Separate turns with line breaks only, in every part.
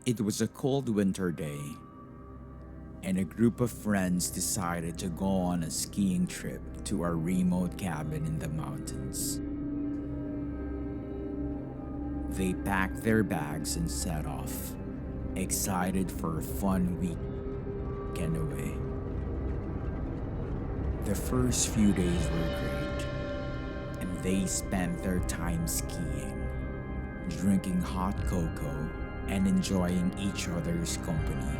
It was a cold winter day, and a group of friends decided to go on a skiing trip to our remote cabin in the mountains. They packed their bags and set off, excited for a fun weekend away. The first few days were great, and they spent their time skiing, drinking hot cocoa, and enjoying each other's company.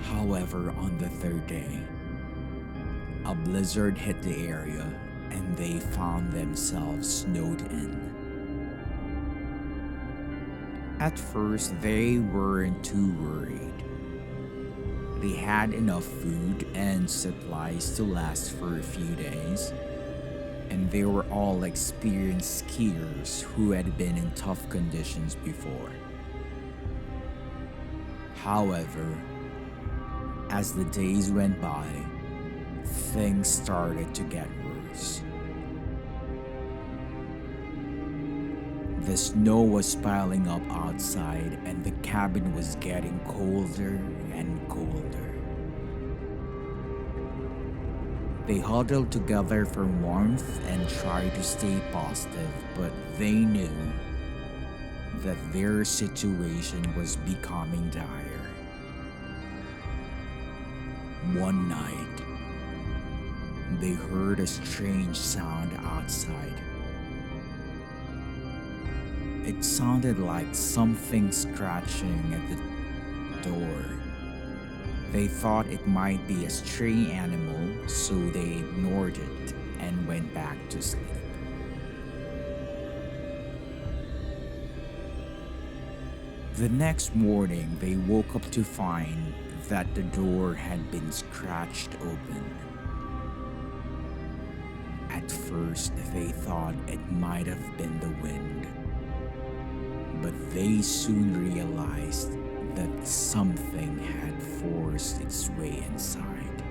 However, on the third day, a blizzard hit the area and they found themselves snowed in. At first, they weren't too worried. They had enough food and supplies to last for a few days, and they were all experienced skiers who had been in tough conditions before. However, as the days went by, things started to get worse. The snow was piling up outside, and the cabin was getting colder and colder. They huddled together for warmth and tried to stay positive, but they knew that their situation was becoming dire. One night, they heard a strange sound outside. It sounded like something scratching at the door. They thought it might be a stray animal, so they ignored it and went back to sleep. The next morning, they woke up to find that the door had been scratched open. At first, they thought it might have been the wind, but they soon realized that something had forced its way inside.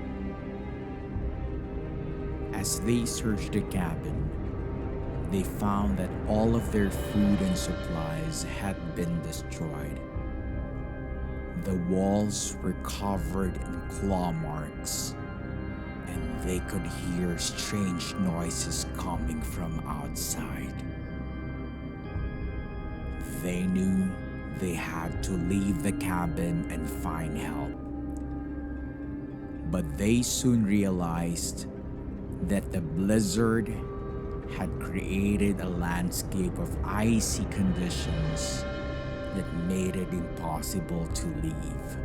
As they searched the cabin, they found that all of their food and supplies had been destroyed. The walls were covered in claw marks, and they could hear strange noises coming from outside. They knew they had to leave the cabin and find help. But they soon realized that the blizzard had created a landscape of icy conditions that made it impossible to leave.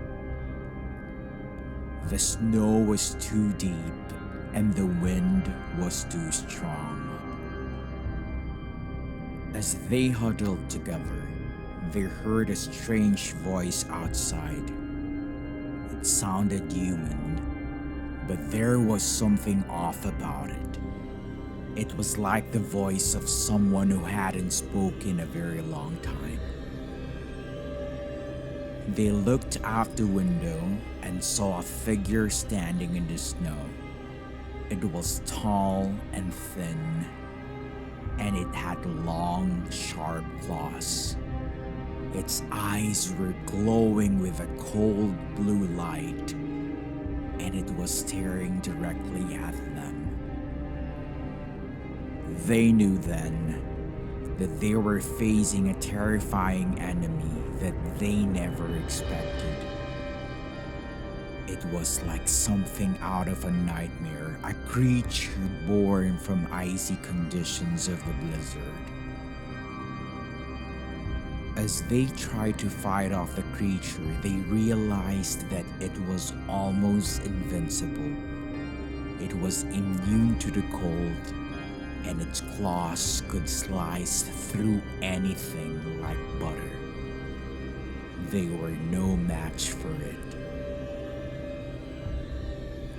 The snow was too deep and the wind was too strong. As they huddled together, they heard a strange voice outside. It sounded human, but there was something off about it. It was like the voice of someone who hadn't spoken in a very long time. They looked out the window and saw a figure standing in the snow. It was tall and thin, and it had long, sharp claws. Its eyes were glowing with a cold blue light, and it was staring directly at them. They knew then that they were facing a terrifying enemy that they never expected. It was like something out of a nightmare, a creature born from icy conditions of the blizzard. As they tried to fight off the creature, they realized that it was almost invincible. It was immune to the cold, and its claws could slice through anything like butter. They were no match for it.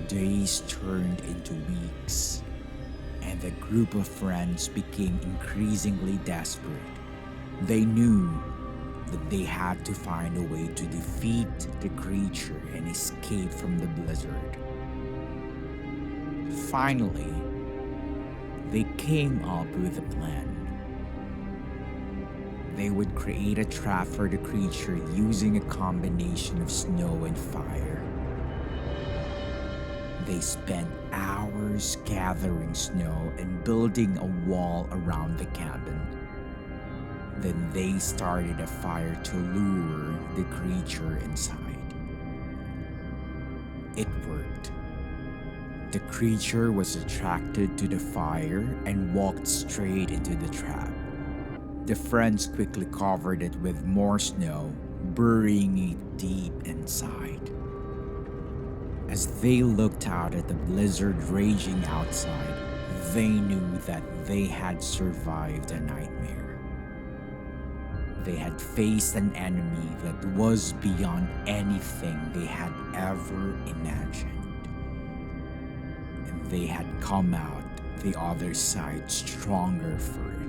Days turned into weeks, and the group of friends became increasingly desperate. They knew that they had to find a way to defeat the creature and escape from the blizzard. Finally, they came up with a plan. They would create a trap for the creature using a combination of snow and fire. They spent hours gathering snow and building a wall around the cabin. Then they started a fire to lure the creature inside. It worked. The creature was attracted to the fire and walked straight into the trap. The friends quickly covered it with more snow, burying it deep inside. As they looked out at the blizzard raging outside, they knew that they had survived a nightmare. They had faced an enemy that was beyond anything they had ever imagined. And they had come out the other side stronger for it.